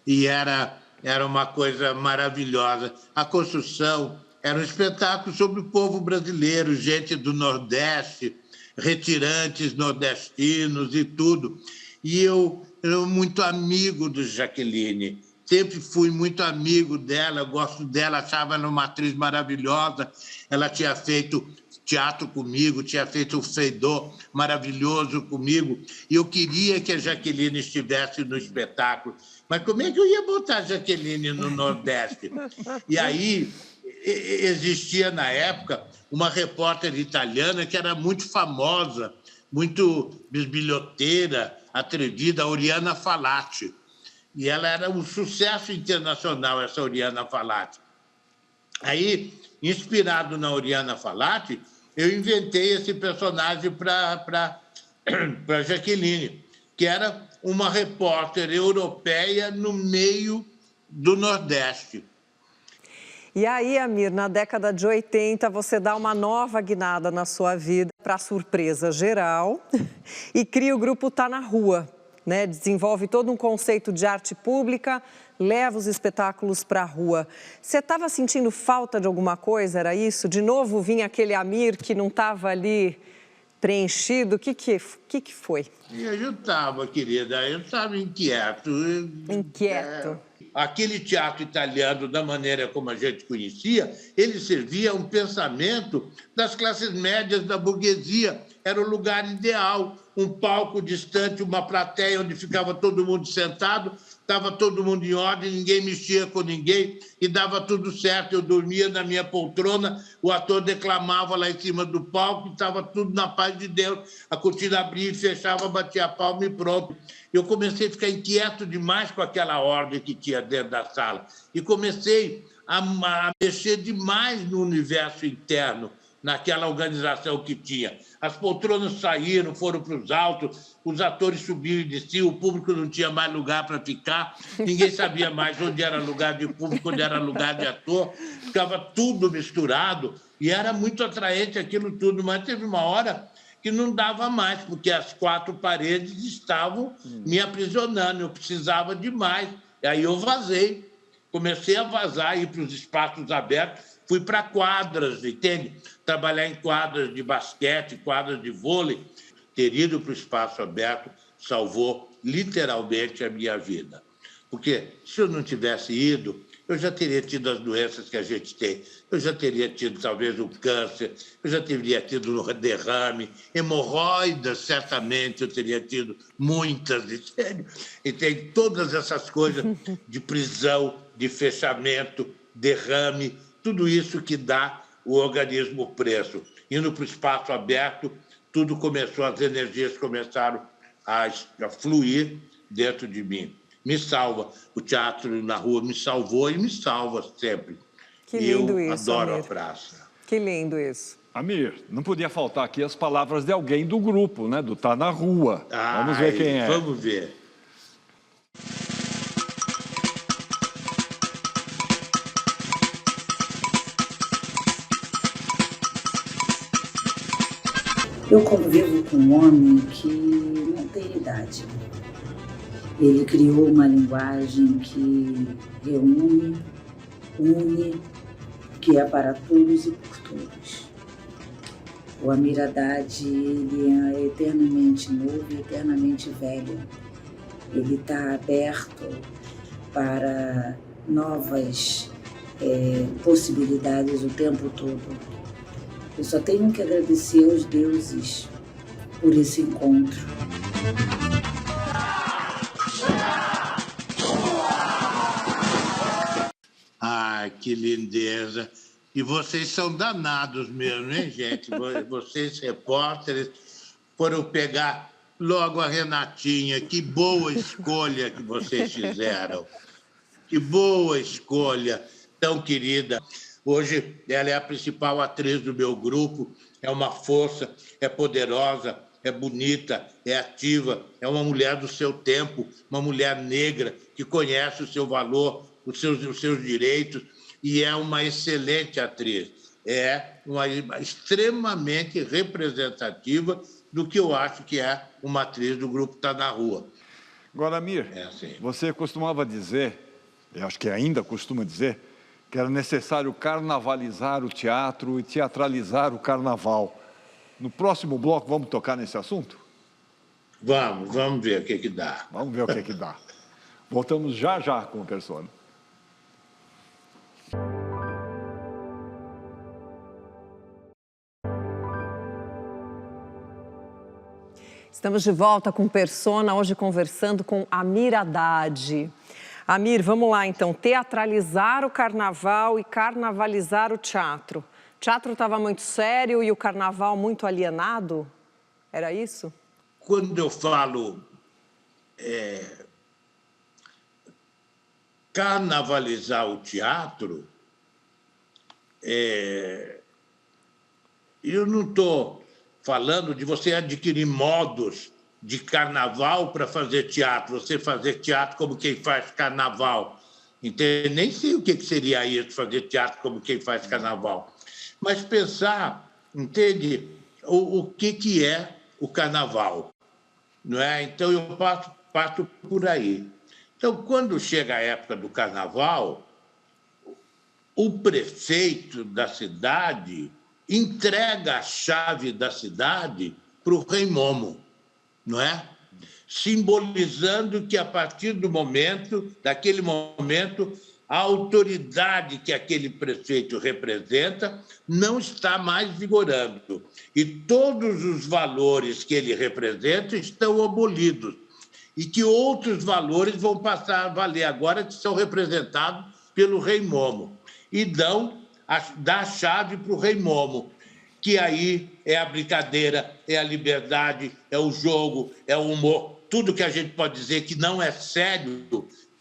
E era uma coisa maravilhosa. A construção era um espetáculo sobre o povo brasileiro, gente do Nordeste, retirantes nordestinos e tudo. E eu muito amigo do Jaqueline, sempre fui muito amigo dela, gosto dela, achava ela uma atriz maravilhosa. Ela tinha feito teatro comigo, tinha feito o Feidó maravilhoso comigo, e eu queria que a Jaqueline estivesse no espetáculo. Mas como é que eu ia botar a Jaqueline no Nordeste? E aí existia, na época, uma repórter italiana que era muito famosa, muito bisbilhoteira, atrevida, a Oriana Fallaci. E ela era um sucesso internacional, essa Oriana Fallaci. Aí, inspirado na Oriana Fallaci, eu inventei esse personagem para Jaqueline, que era uma repórter europeia no meio do Nordeste. E aí, Amir, na década de 80, você dá uma nova guinada na sua vida, para surpresa geral, e cria o grupo Tá na Rua, né? Desenvolve todo um conceito de arte pública, leva os espetáculos para a rua. Você estava sentindo falta de alguma coisa, era isso? De novo vinha aquele Amir que não estava ali preenchido? O que foi? Eu estava, querida, eu estava inquieto. Inquieto. Aquele teatro italiano, da maneira como a gente conhecia, ele servia a um pensamento das classes médias da burguesia. Era o lugar ideal um palco distante, uma plateia onde ficava todo mundo sentado, estava todo mundo em ordem, ninguém mexia com ninguém e dava tudo certo. Eu dormia na minha poltrona, o ator declamava lá em cima do palco, estava tudo na paz de Deus. A cortina abria e fechava, batia a palma e pronto. Eu comecei a ficar inquieto demais com aquela ordem que tinha dentro da sala e comecei a mexer demais no universo interno, naquela organização que tinha. As poltronas saíram, foram para os altos, os atores subiam e desciam, o público não tinha mais lugar para ficar, ninguém sabia mais onde era lugar de público, onde era lugar de ator, ficava tudo misturado e era muito atraente aquilo tudo, mas teve uma hora que não dava mais, porque as quatro paredes estavam me aprisionando, eu precisava de mais. E aí eu vazei, comecei a vazar, ir para os espaços abertos, fui para quadras, entende? Trabalhar em quadras de basquete, quadras de vôlei. Ter ido para o espaço aberto salvou literalmente a minha vida. Porque se eu não tivesse ido, eu já teria tido as doenças que a gente tem. Eu já teria tido, talvez, o câncer, eu já teria tido um derrame, hemorroidas, certamente, eu teria tido muitas, entende? E tem todas essas coisas de prisão, de fechamento, derrame, tudo isso que dá o organismo preso. Indo para o espaço aberto, tudo começou, as energias começaram a fluir dentro de mim. Me salva. O teatro na rua me salvou e me salva sempre. Que lindo eu isso, adoro Amir. a praça. Que lindo isso. Amir, não podia faltar aqui as palavras de alguém do grupo, né? Do Tá na Rua. Vamos ver quem é. Vamos ver. Eu convivo com um homem que não tem idade. Ele criou uma linguagem que reúne, une, que é para todos e por todos. O Amir Haddad, ele é eternamente novo e eternamente velho. Ele está aberto para novas possibilidades o tempo todo. Eu só tenho que agradecer aos deuses por esse encontro. Ai, que lindeza. E vocês são danados mesmo, hein, gente? Vocês, repórteres, foram pegar logo a Renatinha. Que boa escolha que vocês fizeram. Que boa escolha, tão querida. Hoje, ela é a principal atriz do meu grupo, é uma força, é poderosa, é bonita, é ativa, é uma mulher do seu tempo, uma mulher negra que conhece o seu valor, os seus direitos, e é uma excelente atriz. É uma extremamente representativa do que eu acho que é uma atriz do grupo Tá na Rua. Agora, Amir, assim. Você costumava dizer, eu acho que ainda costuma dizer, que era necessário carnavalizar o teatro e teatralizar o carnaval. No próximo bloco, vamos tocar nesse assunto? Vamos ver o que dá. Vamos ver o que dá. Voltamos já com o Persona. Estamos de volta com Persona, hoje conversando com Amir Haddad. Amir, vamos lá então, teatralizar o carnaval e carnavalizar o teatro. O teatro estava muito sério e o carnaval muito alienado? Era isso? Quando eu falo carnavalizar o teatro, eu não estou falando de você adquirir modos de carnaval para fazer teatro, você fazer teatro como quem faz carnaval. Entende? Nem sei o que seria isso, fazer teatro como quem faz carnaval. Mas pensar, entende, o que é o carnaval. Não é? Então, eu parto por aí. Então, quando chega a época do carnaval, o prefeito da cidade entrega a chave da cidade para o Rei Momo, não é? Simbolizando que, a partir daquele momento, a autoridade que aquele prefeito representa não está mais vigorando. E todos os valores que ele representa estão abolidos. E que outros valores vão passar a valer agora, que são representados pelo Rei Momo. E dá a chave para o Rei Momo, que aí é a brincadeira, é a liberdade, é o jogo, é o humor. Tudo que a gente pode dizer que não é sério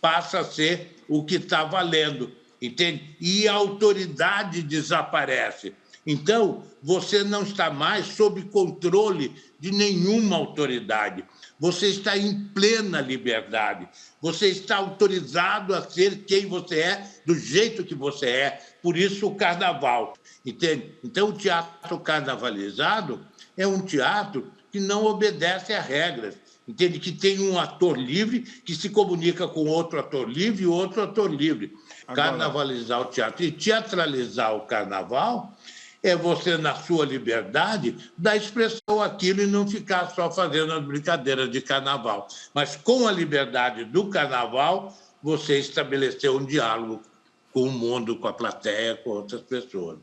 passa a ser o que está valendo, entende? E a autoridade desaparece. Então, você não está mais sob controle de nenhuma autoridade. Você está em plena liberdade. Você está autorizado a ser quem você é, do jeito que você é. Por isso, o carnaval, entende? Então, o teatro carnavalizado é um teatro que não obedece a regras. Entende? Que tem um ator livre que se comunica com outro ator livre e outro ator livre. Agora, carnavalizar o teatro e teatralizar o carnaval é você, na sua liberdade, dar expressão àquilo e não ficar só fazendo as brincadeiras de carnaval. Mas com a liberdade do carnaval, você estabeleceu um diálogo com o mundo, com a plateia, com outras pessoas.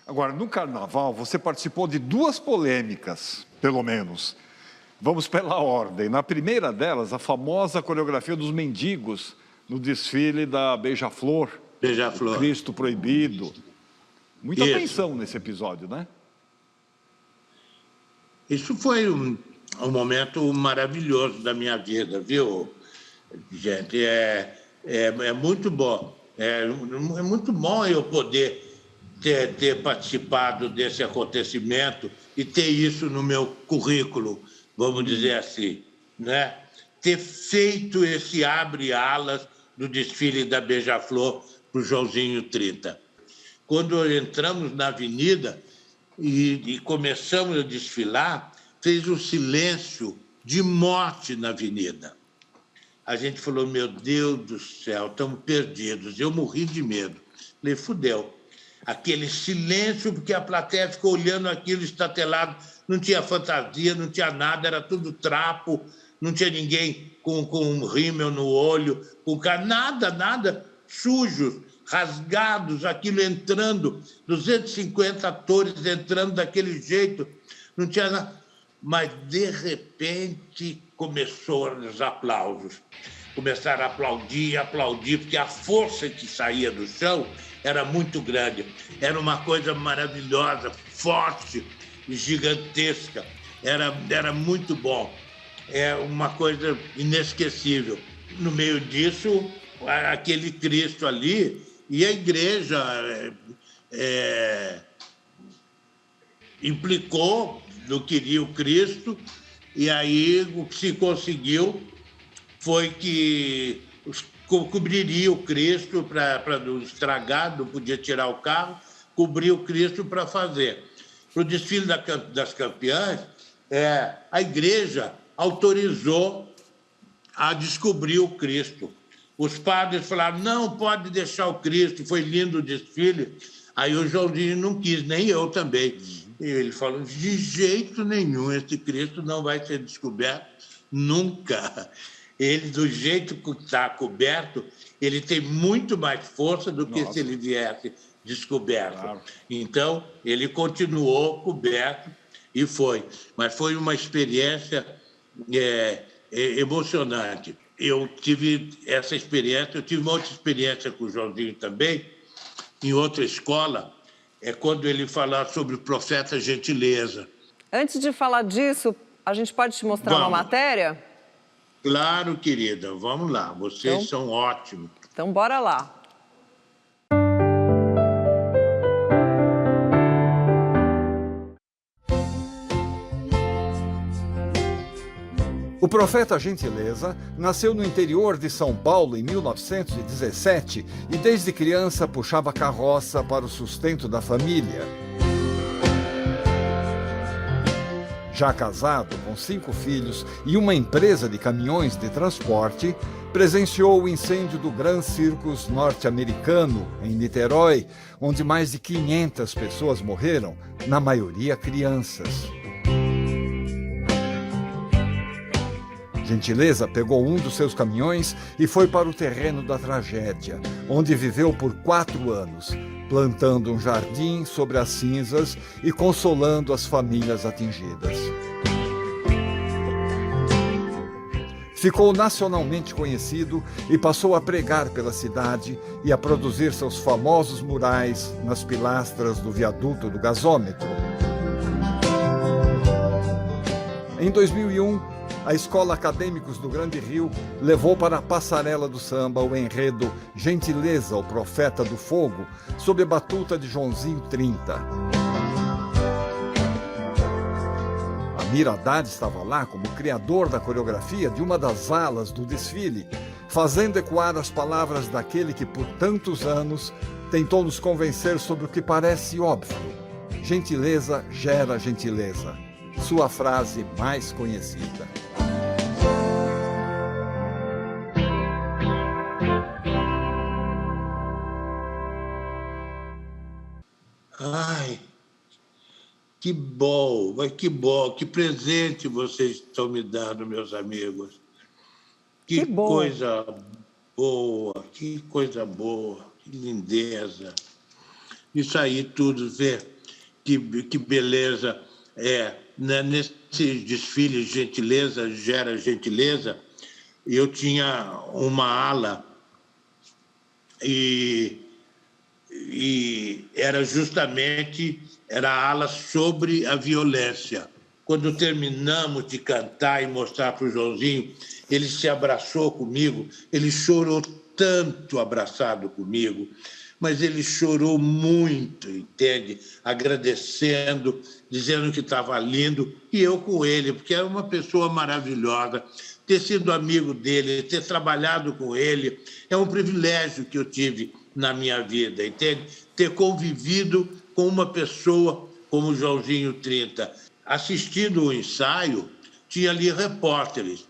Agora, no carnaval, você participou de 2 polêmicas, pelo menos. Vamos pela ordem. Na primeira delas, a famosa coreografia dos mendigos no desfile da Beija-Flor. Beija-Flor. Cristo Proibido. Muita atenção nesse episódio, né? Isso foi um momento maravilhoso da minha vida, viu, gente? É muito bom. É muito bom eu poder ter participado desse acontecimento e ter isso no meu currículo, vamos dizer assim, né? Ter feito esse abre-alas do desfile da Beija-Flor para o Joãozinho 30. Quando entramos na avenida e começamos a desfilar, fez um silêncio de morte na avenida. A gente falou, meu Deus do céu, estamos perdidos. Eu morri de medo. Falei, fudeu. Aquele silêncio, porque a plateia ficou olhando aquilo estatelado, não tinha fantasia, não tinha nada, era tudo trapo, não tinha ninguém com um rímel no olho, nada, sujos, rasgados, aquilo entrando, 250 atores entrando daquele jeito, não tinha nada. Mas, de repente, começaram os aplausos. Começaram a aplaudir, porque a força que saía do chão era muito grande. Era uma coisa maravilhosa, forte, gigantesca. Era muito bom. É uma coisa inesquecível. No meio disso, aquele Cristo ali, e a igreja implicou no que queria o Cristo, e aí o que se conseguiu foi que cobriria o Cristo para não estragar, não podia tirar o carro, cobrir o Cristo para fazer. Para o desfile das campeãs, a igreja autorizou a descobrir o Cristo. Os padres falaram, não pode deixar o Cristo, foi lindo o desfile. Aí o Joãozinho não quis, nem eu também. E ele falou, de jeito nenhum, esse Cristo não vai ser descoberto nunca. Ele, do jeito que está coberto, ele tem muito mais força do que se ele viesse descoberto. Claro. Então, ele continuou coberto e foi. Mas foi uma experiência emocionante. Eu tive essa experiência, eu tive uma outra experiência com o Joãozinho também, em outra escola, quando ele falava sobre o profeta Gentileza. Antes de falar disso, a gente pode te mostrar uma matéria? Claro, querida, vamos lá, vocês são ótimos. Então, bora lá. O profeta Gentileza nasceu no interior de São Paulo em 1917 e desde criança puxava carroça para o sustento da família. Já casado, com 5 filhos e uma empresa de caminhões de transporte, presenciou o incêndio do Gran Circus norte-americano, em Niterói, onde mais de 500 pessoas morreram, na maioria crianças. Gentileza pegou um dos seus caminhões e foi para o terreno da tragédia, onde viveu por 4 anos, plantando um jardim sobre as cinzas e consolando as famílias atingidas. Ficou nacionalmente conhecido e passou a pregar pela cidade e a produzir seus famosos murais nas pilastras do viaduto do gasômetro. Em 2001, a Escola Acadêmicos do Grande Rio levou para a passarela do samba o enredo Gentileza, o Profeta do Fogo, sob a batuta de Joãozinho 30. Amir Haddad estava lá como criador da coreografia de uma das alas do desfile, fazendo ecoar as palavras daquele que por tantos anos tentou nos convencer sobre o que parece óbvio. Gentileza gera gentileza. Sua frase mais conhecida. Ai, que bom, que presente vocês estão me dando, meus amigos. Que coisa boa, que lindeza. Isso aí tudo, ver que beleza. Nesse desfile Gentileza gera gentileza, eu tinha uma ala e era justamente a ala sobre a violência. Quando terminamos de cantar e mostrar para o Joãozinho, ele se abraçou comigo, ele chorou tanto abraçado comigo, mas ele chorou muito, entende? Agradecendo, dizendo que estava lindo, e eu com ele, porque era uma pessoa maravilhosa. Ter sido amigo dele, ter trabalhado com ele, é um privilégio que eu tive na minha vida, entende? Ter convivido com uma pessoa como o Joãozinho 30. Assistindo o ensaio, tinha ali repórteres,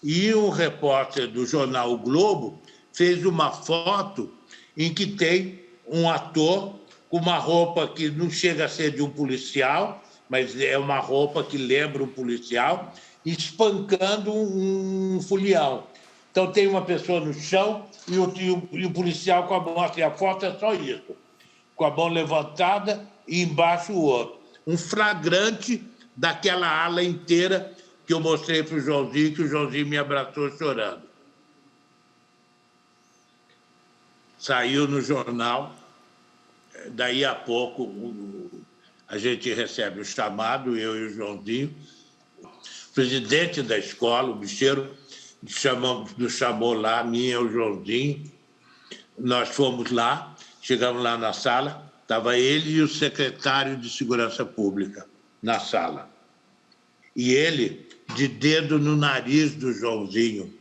e um repórter do jornal O Globo fez uma foto em que tem um ator com uma roupa que não chega a ser de um policial, mas é uma roupa que lembra um policial, espancando um folião. Então tem uma pessoa no chão e o policial com a mão assim, a foto é só isso, com a mão levantada e embaixo o outro. Um flagrante daquela ala inteira que eu mostrei para o Joãozinho, que o Joãozinho me abraçou chorando. Saiu no jornal, daí a pouco a gente recebe o chamado, eu e o Joãozinho. O presidente da escola, o bicheiro, nos chamou lá, mim e o Joãozinho. Nós fomos lá, chegamos lá na sala, estava ele e o secretário de Segurança Pública na sala. E ele, de dedo no nariz do Joãozinho,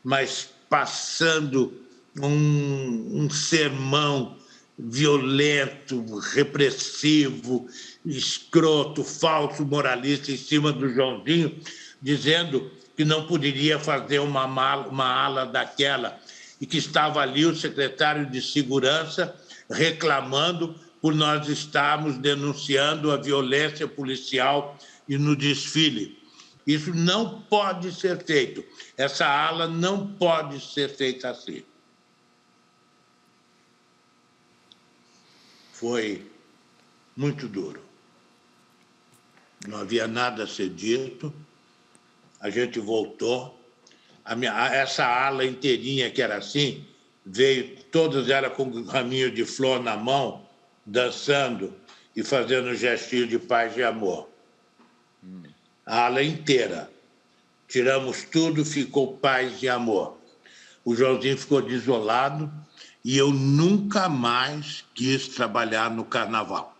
mas passando um sermão violento, repressivo, escroto, falso, moralista em cima do Joãozinho, dizendo que não poderia fazer uma ala daquela e que estava ali o secretário de Segurança reclamando por nós estarmos denunciando a violência policial e no desfile. Isso não pode ser feito. Essa ala não pode ser feita assim. Foi muito duro. Não havia nada a ser dito. A gente voltou. Essa ala inteirinha, que era assim, veio, todas elas com um raminho de flor na mão, dançando e fazendo um gestinho de paz e amor. A ala inteira. Tiramos tudo, ficou paz e amor. O Joãozinho ficou desolado e eu nunca mais quis trabalhar no carnaval.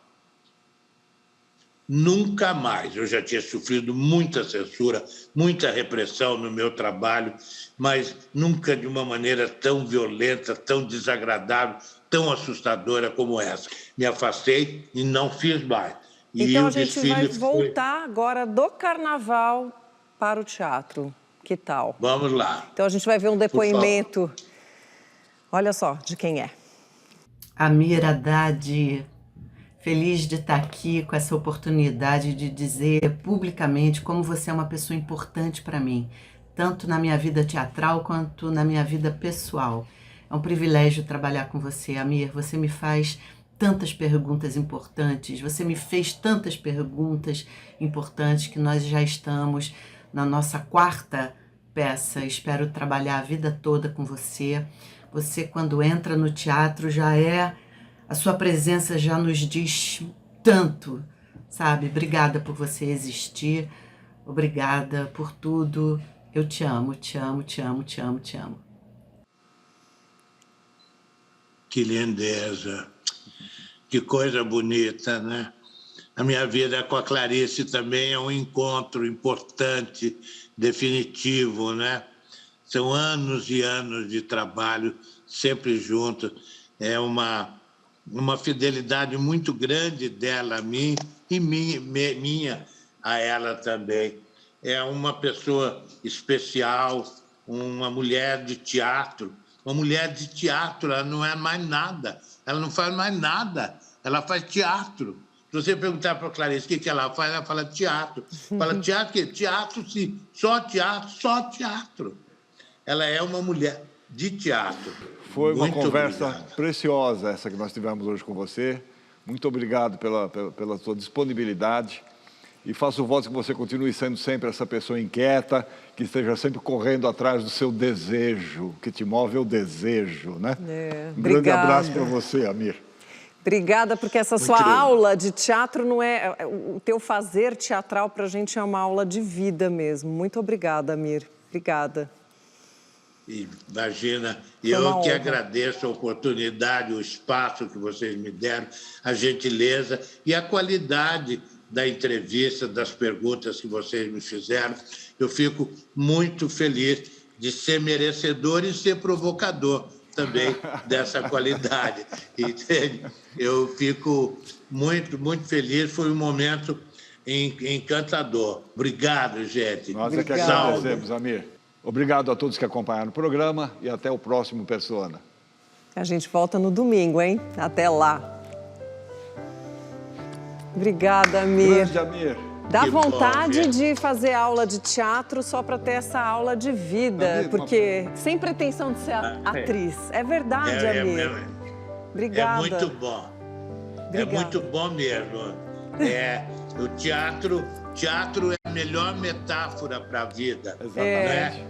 Nunca mais. Eu já tinha sofrido muita censura, muita repressão no meu trabalho, mas nunca de uma maneira tão violenta, tão desagradável, tão assustadora como essa. Me afastei e não fiz mais. Então a gente vai voltar agora do carnaval para o teatro. Que tal? Vamos lá. Então a gente vai ver um depoimento, olha só, de quem é. Amir Haddad, feliz de estar aqui com essa oportunidade de dizer publicamente como você é uma pessoa importante para mim. tanto na minha vida teatral quanto na minha vida pessoal. É um privilégio trabalhar com você, Amir. Você me faz tantas perguntas importantes, você me fez tantas perguntas importantes que nós já estamos na nossa 4ª peça. Espero trabalhar a vida toda com você. Você, quando entra no teatro, a sua presença já nos diz tanto, sabe? Obrigada por você existir, obrigada por tudo. Eu te amo, te amo, te amo, te amo, te amo. Que lindeza, que coisa bonita, né? A minha vida com a Clarice também é um encontro importante, definitivo, né? São anos e anos de trabalho sempre juntos. É uma fidelidade muito grande dela a mim e minha a ela também. É uma pessoa especial, uma mulher de teatro. Uma mulher de teatro, ela não é mais nada. Ela não faz mais nada. Ela faz teatro. Se você perguntar para a Clarice o que ela fala teatro. Fala teatro, que teatro, sim. Só teatro, só teatro. Ela é uma mulher de teatro. Foi uma Muito conversa obrigado. preciosa essa que nós tivemos hoje com você. Muito obrigado pela sua disponibilidade. E faço voto que você continue sendo sempre essa pessoa inquieta, que esteja sempre correndo atrás do seu desejo. O que te move é o desejo, né? Um grande abraço para você, Amir. Obrigada, porque essa sua aula de teatro não é... O teu fazer teatral para a gente é uma aula de vida mesmo. Muito obrigada, Amir. Obrigada. Imagina, eu que agradeço a oportunidade, o espaço que vocês me deram, a gentileza e a qualidade da entrevista, das perguntas que vocês me fizeram. Eu fico muito feliz de ser merecedor e ser provocador também dessa qualidade, entende? Eu fico muito, muito feliz. Foi um momento encantador. Obrigado, gente. Nós é que agradecemos, Amir. Obrigado a todos que acompanharam o programa e até o próximo Persona. A gente volta no domingo, hein? Até lá. Obrigada, Amir. Grande Amir. Dá vontade de fazer aula de teatro só para ter essa aula de vida, porque sem pretensão de ser atriz. É verdade, Amir. Obrigada. É muito bom. É muito bom mesmo. O teatro é a melhor metáfora para a vida. Né?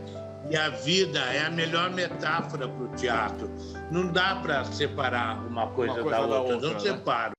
E a vida é a melhor metáfora para o teatro. Não dá para separar uma coisa da outra. Não separo.